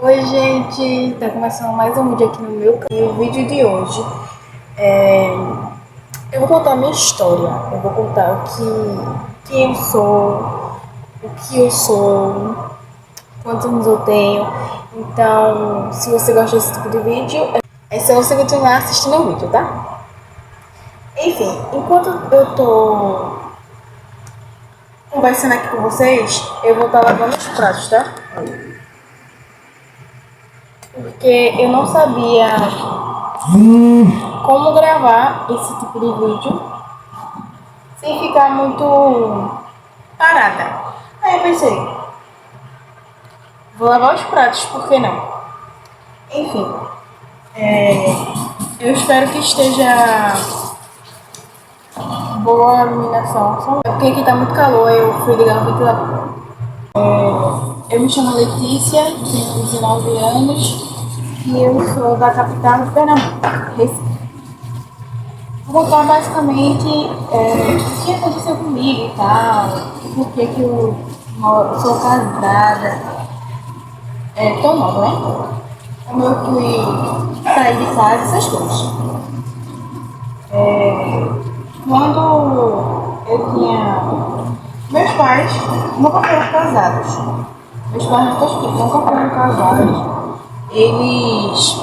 Oi, gente! Tá começando mais um vídeo aqui no meu canal. E o vídeo de hoje é... eu vou contar a minha história. Eu vou contar quem eu sou, o que eu sou, quantos anos eu tenho. Então, se você gosta desse tipo de vídeo, é só você continuar assistindo o vídeo, tá? Enfim, enquanto eu tô conversando aqui com vocês, eu vou estar lavando os pratos, tá? Porque eu não sabia como gravar esse tipo de vídeo sem ficar muito parada. Aí eu pensei, vou lavar os pratos, por que não? Enfim, eu espero que esteja boa a iluminação. É porque aqui tá muito calor, eu fui ligar o ventilador. Eu me chamo Letícia, tenho 19 anos e eu sou da capital do Pernambuco, Recife. Vou contar basicamente o que aconteceu comigo e tal, por que eu sou casada, tão nova, né? Como eu fui sair de casa, essas coisas. Quando eu tinha. Meus pais nunca foram casados. Meus pais nunca foram casados. Eles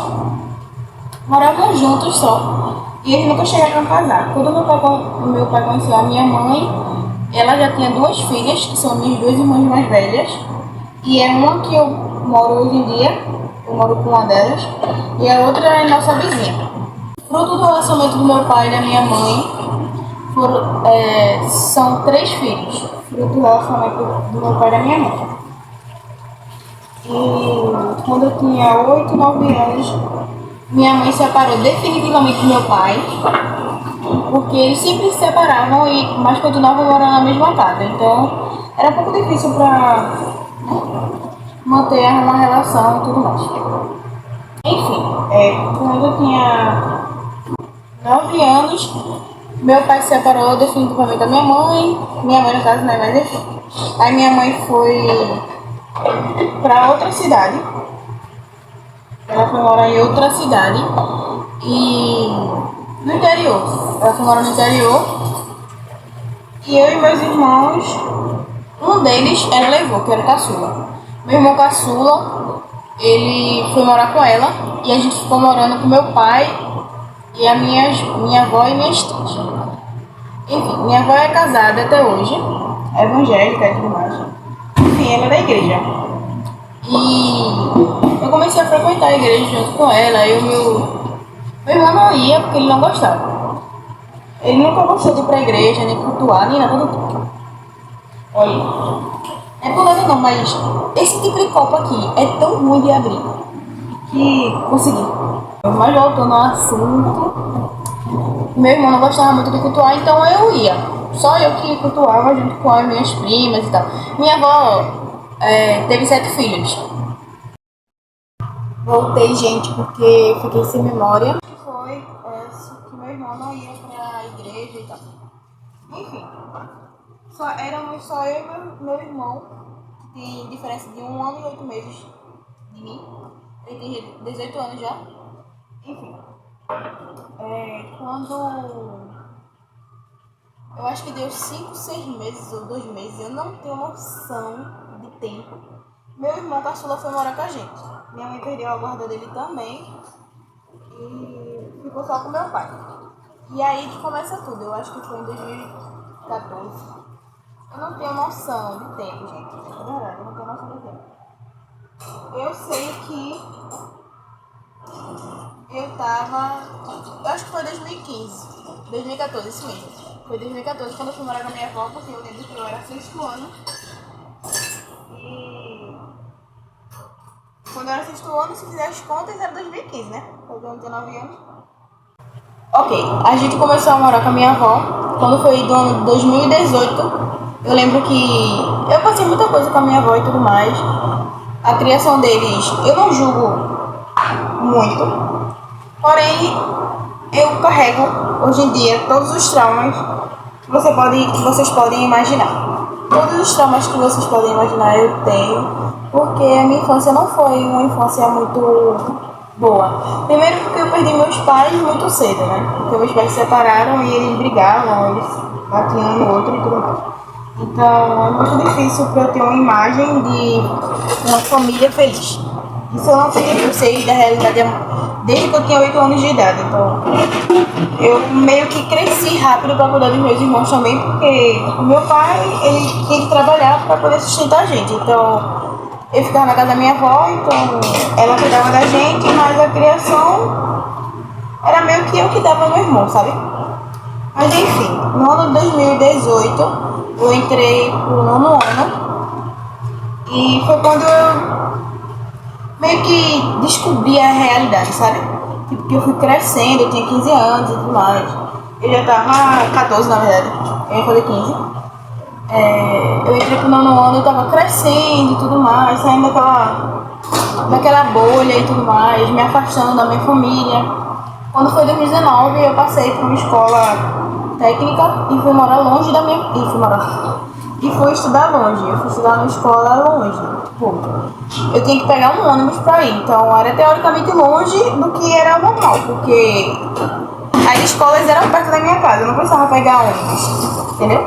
moravam juntos só. E eles nunca chegaram a casar. Quando meu pai conheceu a minha mãe, ela já tinha duas filhas, que são minhas duas irmãs mais velhas. E é uma que eu moro hoje em dia, eu moro com uma delas, e a outra é nossa vizinha. Fruto do relacionamento do meu pai e da minha mãe, são três filhos. Fruto do relacionamento do meu pai e da minha mãe. E quando eu tinha 8, 9 anos, minha mãe separou definitivamente do meu pai, porque eles sempre se separavam, mas continuavam morando na mesma casa. Então era um pouco difícil para manter uma relação e tudo mais. Enfim, quando eu tinha 9 anos, meu pai se separou definitivamente da minha mãe no caso, né, mas enfim. Aí minha mãe foi para outra cidade. Ela foi morar em outra cidade e no interior. Ela foi morar no interior e eu e meus irmãos, um deles ela levou, que era o caçula. Meu irmão caçula, ele foi morar com ela e a gente ficou morando com meu pai e a minha avó e minhas tias. Enfim, minha avó é casada até hoje, é evangélica e tudo mais. Enfim, ela é da igreja. E eu comecei a frequentar a igreja junto com ela. Meu irmão não ia porque ele não gostava. Ele nunca gostou de ir pra igreja, nem cultuar, nem nada do tipo. Olha, não é por nada não, mas esse tipo de copo aqui é tão ruim de abrir que consegui. Mas voltando ao assunto, meu irmão não gostava muito de cultuar, então eu ia. Só eu que cultuava junto com as minhas primas e tal. Minha avó teve 7 filhos. Voltei, gente, porque fiquei sem memória. Foi que meu irmão não ia pra igreja e tal. Enfim, éramos só eu e meu irmão, que tem diferença de 1 ano e 8 meses de mim. Ele tem 18 anos já. Enfim, quando eu acho que deu 5, 6 meses ou 2 meses, eu não tenho noção de tempo. Meu irmão caçula foi morar com a gente. Minha mãe perdeu a guarda dele também e ficou só com meu pai. E aí que começa tudo, eu acho que foi em 2014. Eu não tenho noção de tempo, gente. É verdade, eu não tenho noção de tempo. Eu sei que eu acho que foi 2015, 2014, isso mesmo. Foi 2014 quando eu fui morar com a minha avó, porque eu lembro que eu era 6º ano. E quando eu era 6º ano, se fizer as contas, era 2015, né? Quando eu tinha 9 anos. Ok, a gente começou a morar com a minha avó. Quando foi do ano 2018, eu lembro que eu passei muita coisa com a minha avó e tudo mais. A criação deles, eu não julgo muito. Porém, eu carrego, hoje em dia, todos os traumas que vocês podem imaginar. Todos os traumas que vocês podem imaginar eu tenho, porque a minha infância não foi uma infância muito boa. Primeiro porque eu perdi meus pais muito cedo, né? Porque meus pais se separaram e eles brigavam, eles batiam um no outro e tudo mais. Então é muito difícil para eu ter uma imagem de uma família feliz. Isso eu não sei, eu sei da realidade desde que eu tinha 8 anos de idade. Então eu meio que cresci rápido para cuidar dos meus irmãos também, porque o meu pai, ele tinha que trabalhar para poder sustentar a gente. Então eu ficava na casa da minha avó, então ela cuidava da gente, mas a criação era meio que eu que dava ao meu irmão, sabe? Mas enfim, no ano de 2018 eu entrei pro 9º ano e foi quando eu meio que descobri a realidade, sabe? Tipo, que eu fui crescendo, eu tinha 15 anos e tudo mais. Eu já tava 14 na verdade, eu ia fazer 15. Eu entrei pro 9º ano, eu tava crescendo e tudo mais, saindo daquela bolha e tudo mais, me afastando da minha família. Quando foi 2019, eu passei por uma escola técnica e fui morar longe da minha... E fui estudar longe, eu fui estudar numa escola longe. Tipo, eu tinha que pegar um ônibus pra ir, então era teoricamente longe do que era normal, porque as escolas eram perto da minha casa, eu não precisava pegar ônibus, entendeu?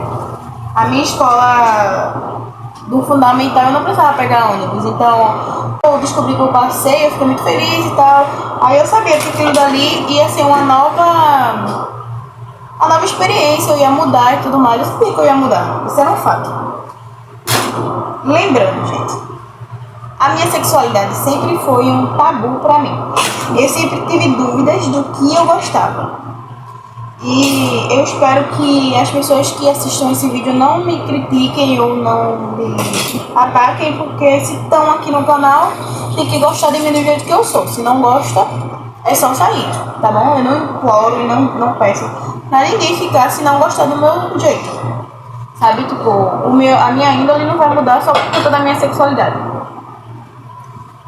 A minha escola do fundamental eu não precisava pegar ônibus, então eu descobri que eu passei, eu fiquei muito feliz e tal. Aí eu sabia que aquilo dali ia ser uma nova experiência, eu ia mudar e tudo mais. Eu sabia que eu ia mudar, isso era um fato. Lembrando, gente, a minha sexualidade sempre foi um tabu pra mim. Eu sempre tive dúvidas do que eu gostava. E eu espero que as pessoas que assistam esse vídeo não me critiquem ou não me ataquem, porque se estão aqui no canal, tem que gostar de mim do jeito que eu sou. Se não gosta, é só sair, tá bom? Eu não imploro e não peço pra ninguém ficar se não gostar do meu jeito. Sabe, tipo, a minha índole não vai mudar só por conta da minha sexualidade.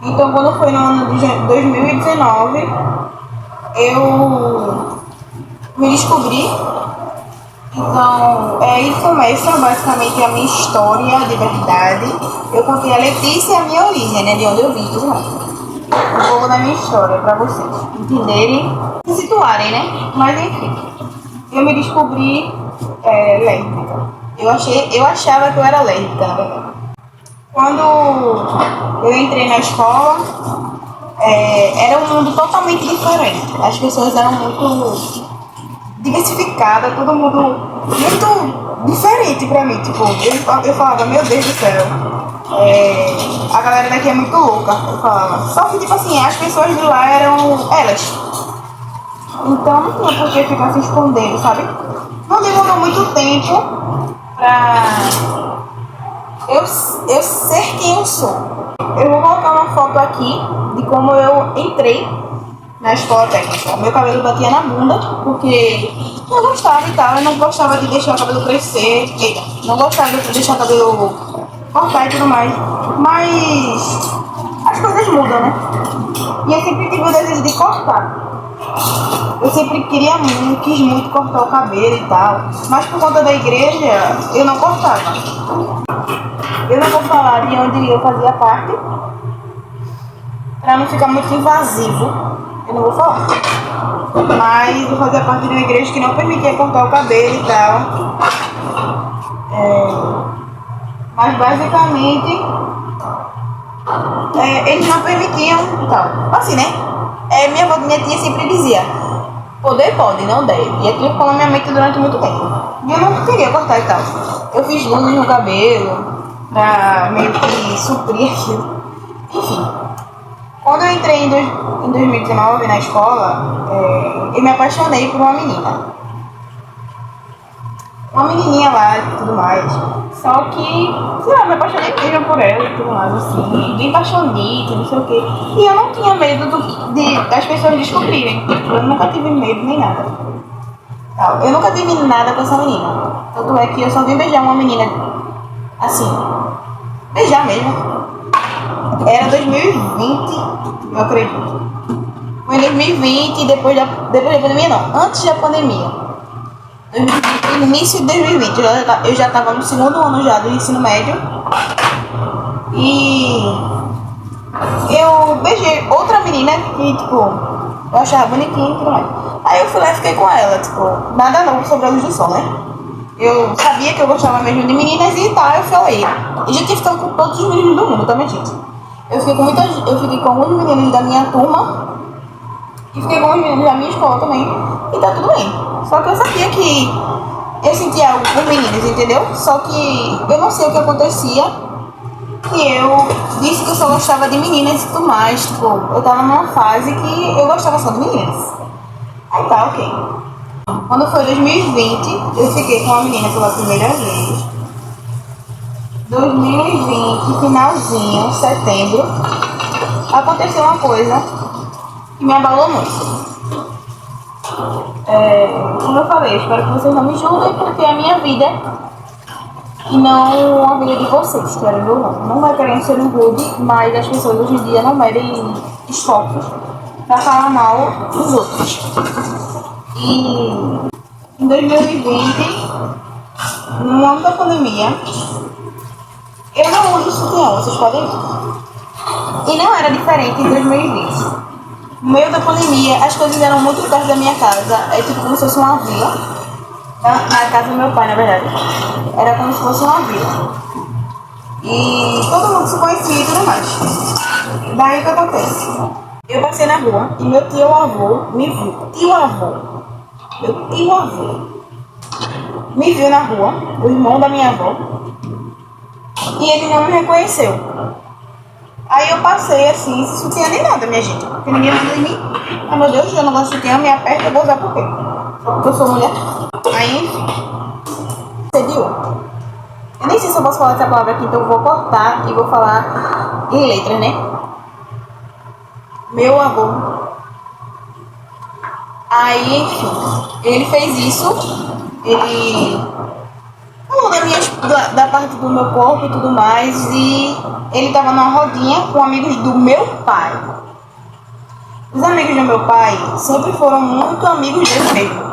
Então, quando foi no ano de 2019, eu me descobri. Então, aí começa basicamente a minha história de verdade. Eu contei a Letícia e a minha origem, né, de onde eu vim, tudo mais. Um pouco da minha história pra vocês entenderem, se situarem, né? Mas enfim, eu me descobri lésbica. Eu achava que eu era lésbica, na verdade. Quando eu entrei na escola, era um mundo totalmente diferente. As pessoas eram muito diversificadas, todo mundo muito diferente pra mim. Tipo, eu falava, meu Deus do céu, a galera daqui é muito louca, eu falava. Só que, tipo assim, as pessoas de lá eram elas. Então não tinha por que ficar se escondendo, sabe? Não demorou muito tempo pra eu ser quem eu sou. Eu vou colocar uma foto aqui de como eu entrei na escola técnica. Meu cabelo batia na bunda, porque eu gostava e tal. Eu não gostava de deixar o cabelo crescer. Não gostava de deixar o cabelo cortar e tudo mais. Mas as coisas mudam, né? E eu sempre tive o desejo de cortar. Eu sempre quis muito cortar o cabelo e tal. Mas por conta da igreja, eu não cortava. Eu não vou falar de onde eu fazia parte, pra não ficar muito invasivo. Eu não vou falar. Mas eu fazia parte de uma igreja que não permitia cortar o cabelo e tal. Mas basicamente eles não permitiam e tal. Assim, né? Minha tia sempre dizia, poder pode, não deve. E aquilo ficou na minha mente durante muito tempo. E eu não queria cortar e tal. Eu fiz luzes no cabelo pra meio que suprir aquilo. Enfim. Quando eu entrei em 2019 na escola, eu me apaixonei por uma menina. Uma menininha lá e tudo mais. Só que, sei lá, me apaixonei mesmo por ela e tudo mais, assim. Bem apaixonite, não sei o quê. E eu não tinha medo das pessoas descobrirem. Eu nunca tive medo nem nada. Eu nunca tive nada com essa menina. Tanto é que eu só vim beijar uma menina assim. Beijar mesmo. Era 2020, eu acredito. Foi em 2020, depois da pandemia não, antes da pandemia. No início de 2020, eu já tava no segundo ano já do ensino médio. E eu beijei outra menina que, tipo, eu achava bonitinha e tudo mais. Aí eu fui lá e fiquei com ela, tipo, nada novo sobre a Luz do Sol, né? Eu sabia que eu gostava mesmo de meninas e tal, eu falei. E já tinha ficado com todos os meninos do mundo, também, gente. Eu fiquei com alguns meninos da minha turma e fiquei com alguns meninos da minha escola também. E tá tudo bem. Só que eu sabia que eu sentia algo por meninas, entendeu? Só que eu não sei o que acontecia. E eu disse que eu só gostava de meninas e tudo mais. Tipo, eu tava numa fase que eu gostava só de meninas. Aí tá, ok. Quando foi 2020, eu fiquei com uma menina pela primeira vez. 2020, finalzinho, setembro, aconteceu uma coisa que me abalou muito. Como eu falei, espero que vocês não me julguem, porque é a minha vida e não a vida de vocês, querendo ou não. Não vai querendo ser um rude, mas as pessoas hoje em dia não medem esforços pra falar mal dos outros. E em 2020, no ano da pandemia, eu não uso sutiã, vocês podem ver. E não era diferente em 2020. No meio da pandemia, as coisas eram muito perto da minha casa. É tipo como se fosse uma vila. Na casa do meu pai, na verdade. Era como se fosse uma vila. E todo mundo se conhecia e tudo mais. Daí o que acontece? Eu passei na rua e meu tio-avô me viu. Meu tio-avô me viu na rua, o irmão da minha avó. E ele não me reconheceu. Aí eu passei assim, sem sutiã nem nada, minha gente. Porque ninguém manda em mim. Ai meu Deus, eu não gosto de sutiã, me aperta, eu vou usar por quê? Só porque eu sou mulher. Aí, enfim. Sediou. Eu nem sei se eu posso falar essa palavra aqui, então eu vou cortar e vou falar em letras, né? Meu avô. Aí, enfim. Ele fez isso. Ele falou da parte do meu corpo e tudo mais, e ele tava numa rodinha com amigos do meu pai. Os amigos do meu pai sempre foram muito amigos dele mesmo.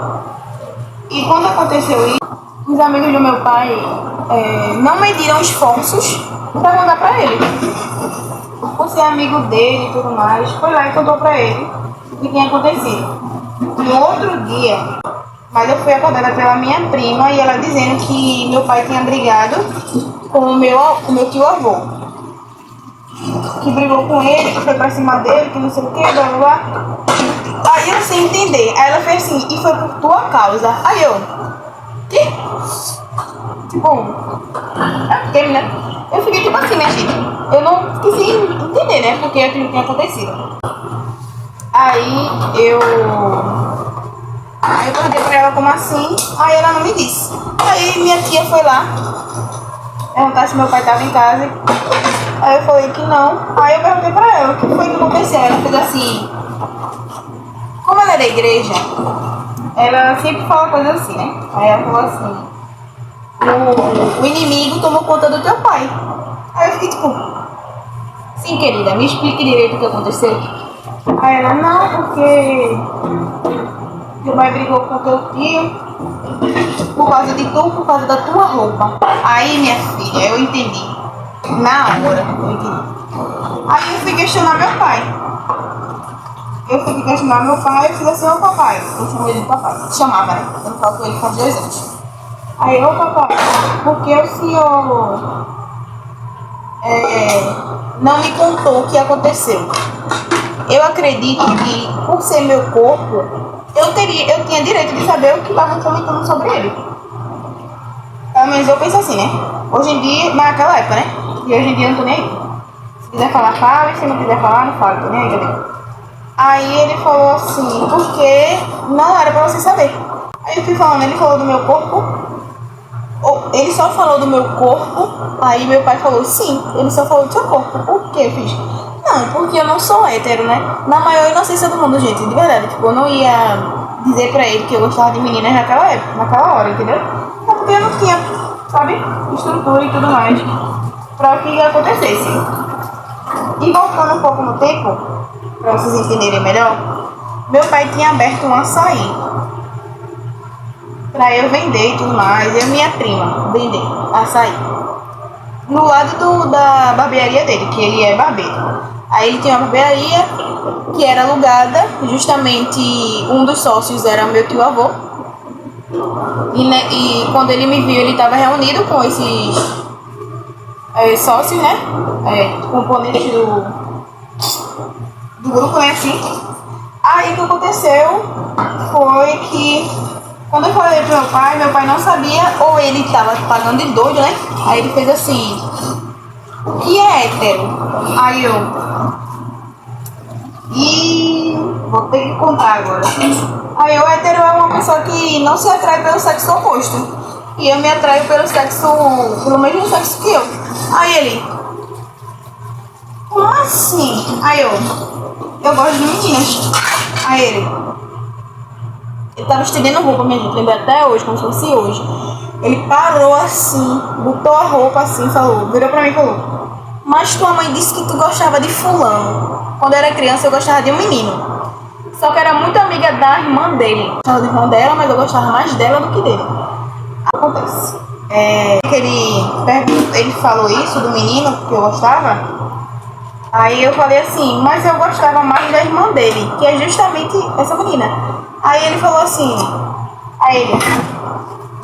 E quando aconteceu isso, os amigos do meu pai não mediram esforços pra mandar pra ele. Por ser amigo dele e tudo mais, foi lá e contou pra ele o que tinha acontecido. No outro dia, mas eu fui acordada pela minha prima e ela dizendo que meu pai tinha brigado com o meu tio-avô. Que brigou com ele, que foi pra cima dele, que não sei o que, blá blá blá. Aí eu sem entender. Aí ela fez assim, e foi por tua causa. Aí eu, que? Tipo, né? Eu fiquei tipo assim, minha gente. Eu não quis entender, né? Porque aquilo tinha acontecido. Aí eu perguntei pra ela como assim, aí ela não me disse. Aí minha tia foi lá perguntar se meu pai tava em casa. Aí eu falei que não. Aí eu perguntei pra ela o que foi que aconteceu. Ela fez assim. Como ela é da igreja, ela sempre fala coisas assim, né? Aí ela falou assim: o inimigo tomou conta do teu pai. Aí eu fiquei tipo, sim, querida, me explique direito o que aconteceu. Aí ela, não, porque teu pai brigou com teu tio por causa de tu, por causa da tua roupa. Aí, minha filha, eu entendi. Na hora, eu entendi. Aí eu fui questionar meu pai. Eu fiz assim, ô papai. Eu chamo ele de papai. Chamava, né? Eu falo com ele faz 2 anos. Aí, ô papai, por que o senhor não me contou o que aconteceu? Eu acredito que, por ser meu corpo, eu tinha direito de saber o que estavam comentando sobre ele. Pelo menos eu penso assim, né? Hoje em dia, naquela época, né? E hoje em dia eu não tô nem aí. Se quiser falar, fala. E se não quiser falar, não fala. Tô nem aí, cadê? Aí ele falou assim, porque não era pra você saber. Aí eu fui falando, ele falou do meu corpo. Ele só falou do meu corpo. Aí meu pai falou, sim, ele só falou do seu corpo. Por que, fiz? Não, porque eu não sou hétero, né? Na maior inocência do mundo, gente, de verdade. Tipo, eu não ia dizer pra ele que eu gostava de meninas naquela época, naquela hora, entendeu? É porque eu não tinha, sabe, estrutura e tudo mais pra que acontecesse. E voltando um pouco no tempo, pra vocês entenderem melhor, meu pai tinha aberto um açaí. pra eu vender e tudo mais. Eu e minha prima vender açaí. No lado da barbearia dele, que ele é barbeiro. Aí ele tinha uma barbearia que era alugada, justamente um dos sócios era meu tio-avô. E quando ele me viu, ele estava reunido com esses sócios, né? Componentes do grupo, né? Assim. Aí o que aconteceu foi que quando eu falei pro meu pai não sabia, ou ele estava pagando de doido, né? Aí ele fez assim: o que é hétero? Aí eu. Vou ter que contar agora. Aí o hétero é uma pessoa que não se atrai pelo sexo oposto. E eu me atraio pelo mesmo sexo que eu. Aí ele. Como assim? Aí eu gosto de meninas. Aí ele tava estendendo roupa, minha gente, lembra até hoje, como se fosse hoje. Ele parou assim, botou a roupa assim, virou pra mim e falou: mas tua mãe disse que tu gostava de fulano. Quando eu era criança eu gostava de um menino. Só que era muito amiga da irmã dele. Eu gostava da irmã dela, mas eu gostava mais dela do que dele. Acontece. Ele falou isso do menino que eu gostava. Aí eu falei assim, mas eu gostava mais da irmã dele, que é justamente essa menina. Aí ele falou assim,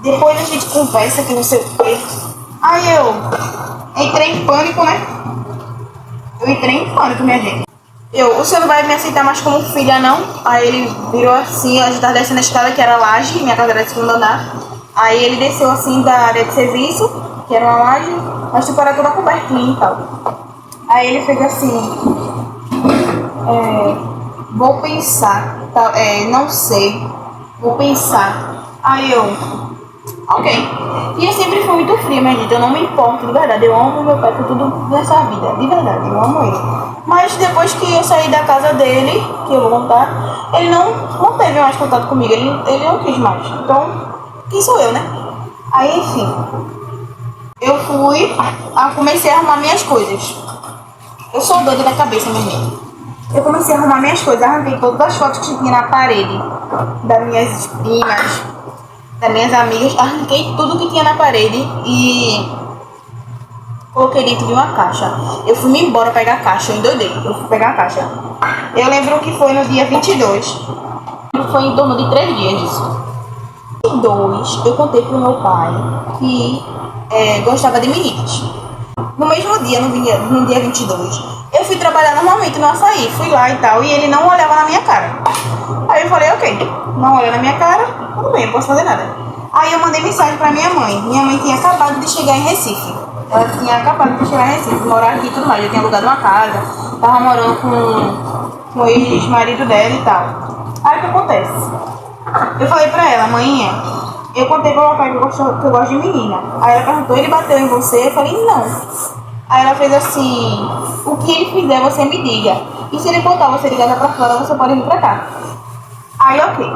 depois a gente conversa que não sei o quê. Aí eu entrei em pânico, né? Eu entrei em pânico, minha gente. O senhor não vai me aceitar mais como filha, não? Aí ele virou assim, a gente tava descendo a escada, que era laje, minha casa era de segundo andar. Aí ele desceu assim da área de serviço, que era uma laje, mas tipo era toda cobertinha e tal. Aí ele fez assim, vou pensar, não sei, vou pensar. Aí eu, ok. E eu sempre fui muito fria, minha gente, eu não me importo, de verdade, eu amo meu pai por tudo nessa vida, de verdade, eu amo ele. Mas depois que eu saí da casa dele, que eu vou contar, ele não teve mais contato comigo, ele não quis mais. Então, quem sou eu, né? Aí, enfim, eu comecei a arrumar minhas coisas. Eu sou doida da cabeça, minha gente. Eu comecei a arrumar minhas coisas, arranquei todas as fotos que tinha na parede, das minhas primas, das minhas amigas, arranquei tudo que tinha na parede e coloquei dentro de uma caixa. Eu fui me embora pegar a caixa, eu endoidei, eu fui pegar a caixa. Eu lembro que foi no dia 22, foi em torno de 3 dias disso. E 2, eu contei pro meu pai que gostava de meninas. No mesmo dia, no dia 22, eu fui trabalhar normalmente no açaí, fui lá e tal, e ele não olhava na minha cara. Aí eu falei, ok, não olha na minha cara, tudo bem, não posso fazer nada. Aí eu mandei mensagem pra minha mãe. Minha mãe tinha acabado de chegar em Recife. Ela tinha acabado de chegar em Recife, morar aqui e tudo mais. Eu tinha alugado uma casa, tava morando com o ex-marido dela e tal. Aí o que acontece? Eu falei pra ela, mãe, eu contei pro meu pai que eu gosto de menina. Aí ela perguntou, ele bateu em você? Eu falei, não. Aí ela fez assim, o que ele fizer você me diga. E se ele botar você de casa pra fora, você pode vir pra cá. Aí ok.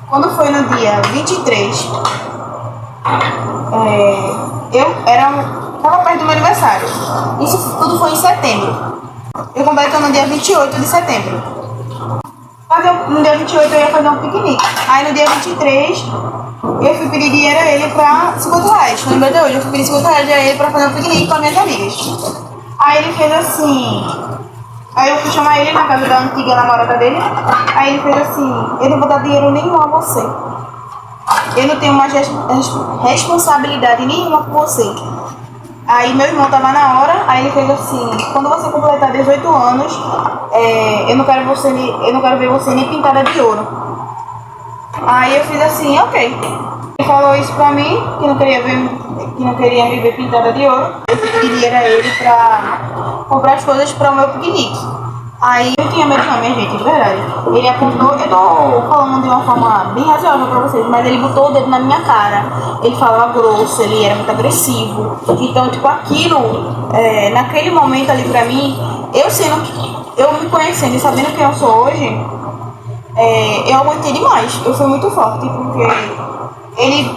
Quando foi no dia 23, tava perto do meu aniversário. Isso tudo foi em setembro. Eu completo no dia 28 de setembro. No dia 28 eu ia fazer um piquenique. Aí no dia 23 eu fui pedir dinheiro a ele pra 50 reais. Lembra de hoje? Eu fui pedir 50 reais a ele pra fazer um piquenique com as minhas amigas. Aí ele fez assim. Aí eu fui chamar ele na casa da antiga namorada dele. Aí ele fez assim, eu não vou dar dinheiro nenhum a você. Eu não tenho mais responsabilidade nenhuma com você. Aí meu irmão tava na hora, aí ele fez assim, quando você completar 18 anos, eu não quero ver você nem pintada de ouro. Aí eu fiz assim, ok. Ele falou isso pra mim, que não queria me ver pintada de ouro. Eu pedi dinheiro a ele pra comprar as coisas para o meu piquenique. Aí eu tinha medo não, minha gente, de verdade. Ele apontou, eu tô falando de uma forma bem razoável pra vocês, mas ele botou o dedo na minha cara. Ele falava grosso, ele era muito agressivo. Então, tipo, aquilo, naquele momento ali pra mim, eu me conhecendo e sabendo quem eu sou hoje, eu aguentei demais. Eu fui muito forte, porque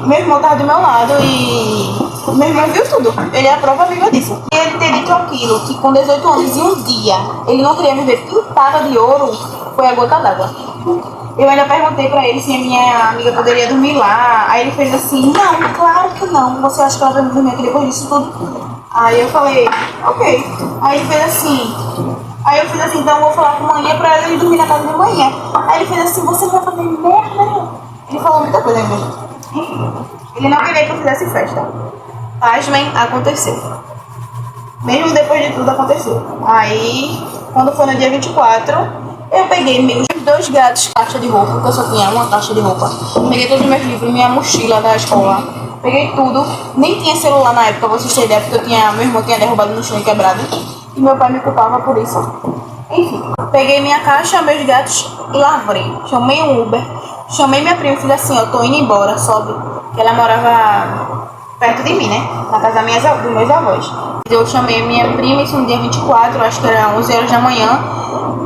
meu irmão tava do meu lado e Meu irmão viu tudo. Ele é a prova viva disso. E ele ter dito aquilo, que com 18 anos e um dia ele não queria me ver pintada de ouro, foi a gota d'água. Eu ainda perguntei pra ele se a minha amiga poderia dormir lá. Aí ele fez assim, não, claro que não. Você acha que ela vai dormir aqui depois disso tudo? Aí eu falei, ok. Aí ele fez assim. Aí eu fiz assim, então eu vou falar com a manhã pra ele dormir na casa da manhã. Aí ele fez assim, você vai fazer merda? Ele falou muita coisa mesmo. Enfim, ele não queria que eu fizesse festa. Pasmem, aconteceu. Mesmo depois de tudo aconteceu. Aí, quando foi no dia 24, eu peguei meus 2 gatos, caixa de roupa, porque eu só tinha uma caixa de roupa. Peguei todos os meus livros, minha mochila da escola. Peguei tudo. Nem tinha celular na época, vocês terem ideia, porque meu irmão tinha derrubado no chão e quebrado. E meu pai me culpava por isso. Enfim, peguei minha caixa, meus gatos e lavrei. Chamei um Uber. Chamei minha prima e fiz assim, ó, tô indo embora, sobe. Que ela morava perto de mim, né? Na casa dos meus avós. Eu chamei minha prima, isso no dia 24, acho que era 11 horas da manhã.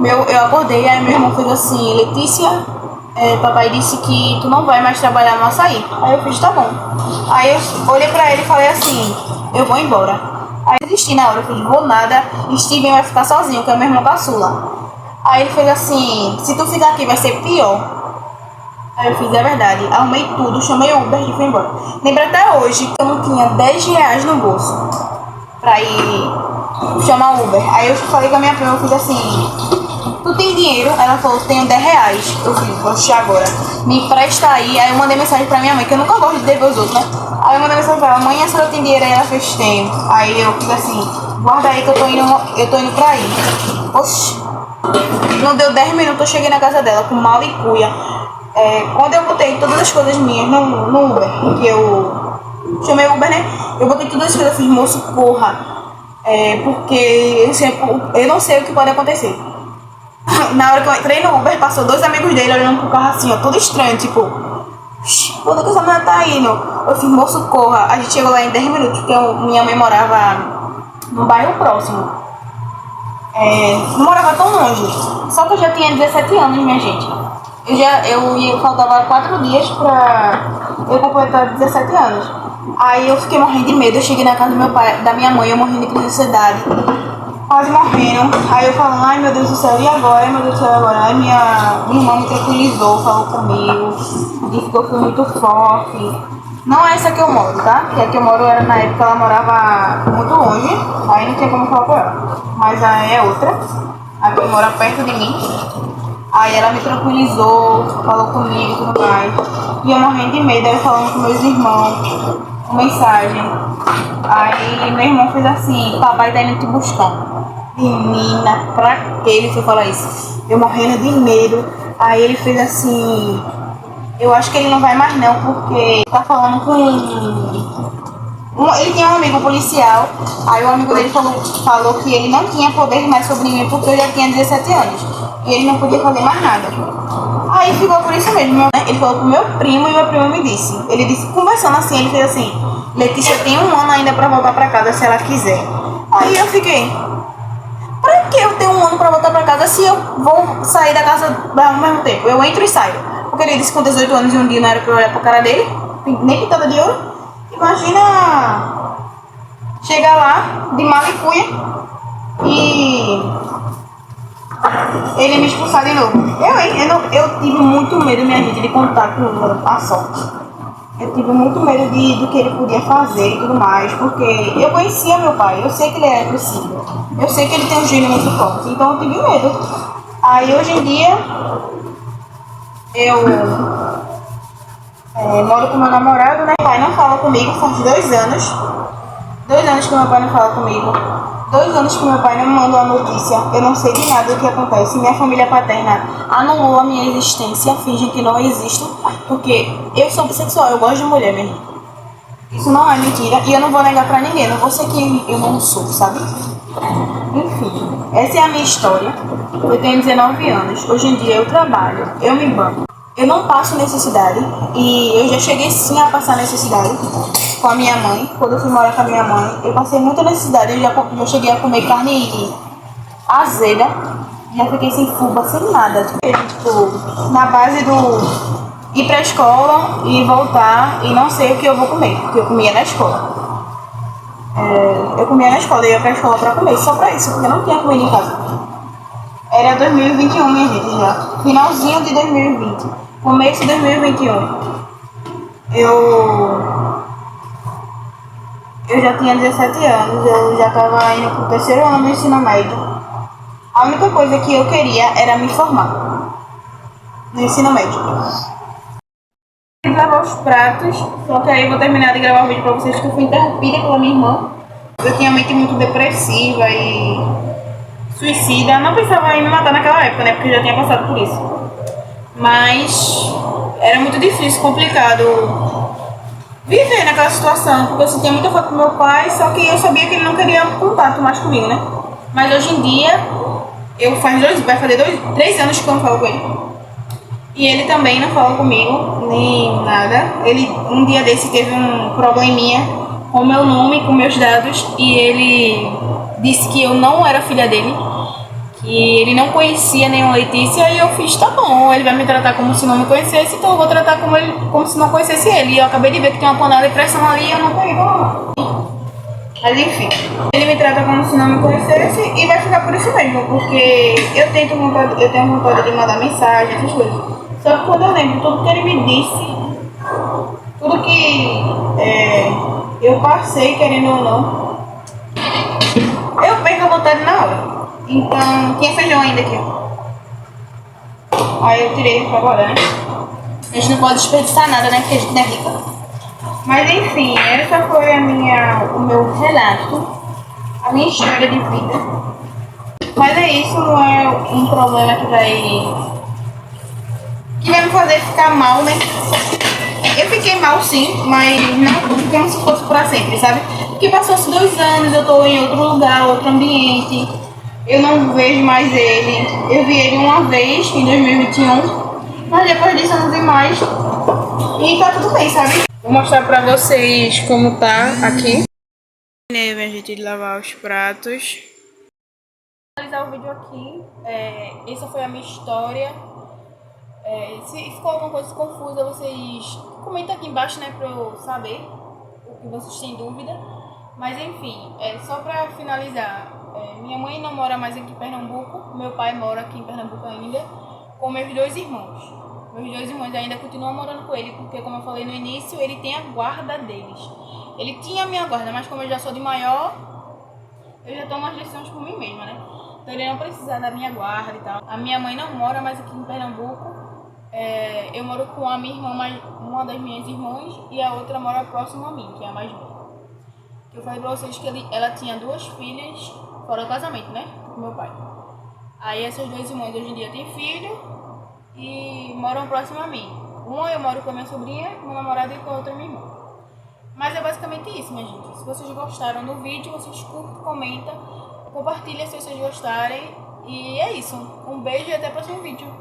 Eu acordei, aí meu irmão fez assim, Letícia, papai disse que tu não vai mais trabalhar no açaí. Aí eu fiz, tá bom. Aí eu olhei pra ele e falei assim, eu vou embora. Aí eu desisti na hora, eu fiz, vou nada, Steven vai ficar sozinho, que é meu irmão caçula. Aí ele fez assim, se tu ficar aqui vai ser pior. Aí eu fiz, é verdade, arrumei tudo, chamei o Uber e fui embora. Lembro até hoje que eu não tinha 10 reais no bolso pra ir chamar o Uber. Aí eu falei com a minha prima, eu fiz assim, tu tem dinheiro? Ela falou, tenho 10 reais. Eu fiz, poxa, agora, me empresta aí. Aí eu mandei mensagem pra minha mãe, que eu nunca gosto de dever os outros, né? Aí eu mandei mensagem pra ela, mãe, a senhora tem dinheiro? Aí ela fez, tenho. Aí eu fiz assim, guarda aí que eu tô indo pra aí. Oxi, não deu 10 minutos, eu cheguei na casa dela com mala e cuia. Quando eu botei todas as coisas minhas no Uber, porque eu chamei o Uber, né? Eu botei todas as coisas, eu fiz, moço, corra. Porque eu não sei o que pode acontecer. Na hora que eu entrei no Uber, passou 2 amigos dele olhando pro carro assim, ó, todo estranho, tipo, onde é que essa mulher tá indo? Eu fiz, moço, corra. A gente chegou lá em 10 minutos, porque minha mãe morava no bairro próximo. Não morava tão longe. Só que eu já tinha 17 anos, minha gente. Faltava 4 dias pra eu completar 17 anos. Aí eu fiquei morrendo de medo. Eu cheguei na casa do meu pai, da minha mãe, eu morrendo de crise de ansiedade, quase morrendo. Aí eu falando, ai meu Deus do céu, e agora? Ai meu Deus do céu, agora? Aí minha irmã me tranquilizou, falou comigo, disse que eu fui muito forte. Não é essa que eu moro, tá? Que a que eu moro era na época, ela morava muito longe, aí não tinha como falar com ela. Mas aí é outra, a que mora perto de mim. Aí ela me tranquilizou, falou comigo e tudo mais. E eu morrendo de medo, aí eu falando com meus irmãos, com mensagem. Aí meu irmão fez assim, papai tá indo te buscar. Menina, pra que ele foi falar isso? Eu morrendo de medo. Aí ele fez assim, eu acho que ele não vai mais não, porque tá falando com... Ele tinha um amigo policial, aí o amigo dele falou que ele não tinha poder mais sobre mim, porque eu já tinha 17 anos. E ele não podia fazer mais nada. Aí ficou por isso mesmo, né? Ele falou pro meu primo e meu primo me disse. Ele disse, conversando assim, ele fez assim, Letícia tem 1 ano ainda pra voltar pra casa se ela quiser. Aí eu fiquei, pra que eu tenho 1 ano pra voltar pra casa se eu vou sair da casa ao mesmo tempo? Eu entro e saio. Porque ele disse que com 18 anos e um dia não era pra eu olhar pra cara dele, nem pintada de ouro. Imagina chegar lá de mala e cuia e ele me expulsar de novo. Eu tive muito medo, minha gente, de contar com a sorte. Eu tive muito medo do que ele podia fazer e tudo mais, porque eu conhecia meu pai, eu sei que ele é possível, eu sei que ele tem um gênio muito forte, então eu tive medo. Aí hoje em dia eu moro com meu namorado, né? Meu pai não fala comigo, faz 2 anos. 2 anos que meu pai não fala comigo. 2 anos que meu pai não me manda uma notícia. Eu não sei de nada do que acontece. Minha família paterna anulou a minha existência, fingem que não existo, porque eu sou bissexual, eu gosto de mulher mesmo. Isso não é mentira e eu não vou negar pra ninguém, não vou ser que eu não sou, sabe? Enfim, essa é a minha história. Eu tenho 19 anos, hoje em dia eu trabalho, eu me banco. Eu não passo necessidade e eu já cheguei sim a passar necessidade com a minha mãe. Quando eu fui morar com a minha mãe, eu passei muita necessidade. Eu já cheguei a comer carne azeda, já fiquei sem fuba, sem nada. Tipo, na base do ir pra escola e voltar e não sei o que eu vou comer, porque eu comia na escola. Eu comia na escola, eu ia pra escola pra comer, só pra isso, porque não tinha comida em casa. Era 2021, minha gente, já. Finalzinho de 2020. Começo de 2021. Eu já tinha 17 anos, eu já estava indo pro terceiro ano do ensino médio. A única coisa que eu queria era me formar no ensino médio. Lavar os pratos, só que aí eu vou terminar de gravar o vídeo pra vocês que eu fui interrompida pela minha irmã. Eu tinha mente muito depressiva e suicida. Não pensava em me matar naquela época, né? Porque eu já tinha passado por isso. Mas era muito difícil, complicado viver naquela situação, porque eu sentia muita falta do meu pai, só que eu sabia que ele não queria contato mais comigo, né? Mas hoje em dia, vai fazer 3 anos que eu não falo com ele. E ele também não fala comigo, nem nada. Ele, um dia desse, teve um probleminha com o meu nome, com meus dados, e ele disse que eu não era filha dele, que ele não conhecia nenhuma Letícia, e eu fiz, tá bom, ele vai me tratar como se não me conhecesse, então eu vou tratar como se não conhecesse ele. E eu acabei de ver que tem uma panela de pressão ali e eu não peguei pra lá. Mas enfim, ele me trata como se não me conhecesse e vai ficar por isso mesmo, porque eu tenho vontade de mandar mensagem, essas coisas. Só que quando eu lembro tudo que ele me disse, tudo que eu passei, querendo ou não, eu perco a vontade na hora. Então, tinha feijão ainda aqui, ó. Aí eu tirei pra agora, né? A gente não pode desperdiçar nada, né? Porque a gente não é rica. Mas enfim, essa foi o meu relato, a minha história de vida. Mas é isso, não é um problema que vai me fazer ficar mal, né? Eu fiquei mal sim, mas não como se fosse pra sempre, sabe? Porque passou-se 2 anos, eu tô em outro lugar, outro ambiente. Eu não vejo mais ele. Eu vi ele uma vez em 2021, mas depois disso eu não vi mais. E tá tudo bem, sabe? Vou mostrar pra vocês como tá aqui. Terminei, minha gente, de lavar os pratos. Vou finalizar o vídeo aqui. Essa foi a minha história. Se ficou alguma coisa confusa, vocês comentem aqui embaixo, né, pra eu saber o que vocês têm dúvida. Mas enfim, só pra finalizar, minha mãe não mora mais aqui em Pernambuco, meu pai mora aqui em Pernambuco ainda, com meus 2 irmãos. Meus 2 irmãos ainda continuam morando com ele, porque como eu falei no início, ele tem a guarda deles. Ele tinha a minha guarda, mas como eu já sou de maior, eu já tomo as decisões por mim mesma, né? Então ele não precisa da minha guarda e tal. A minha mãe não mora mais aqui em Pernambuco. Eu moro com a minha irmã, uma das minhas irmãs, e a outra mora próximo a mim, que é a mais velha. Eu falei pra vocês que ela tinha 2 filhas, fora o casamento, né? Com meu pai. Aí essas 2 irmãs hoje em dia têm filho e moram próximo a mim. Uma eu moro com a minha sobrinha, meu namorado, e com a outra minha irmã. Mas é basicamente isso, minha gente. Se vocês gostaram do vídeo, vocês curtem, comentam, compartilhem se vocês gostarem. E é isso. Um beijo e até o próximo vídeo.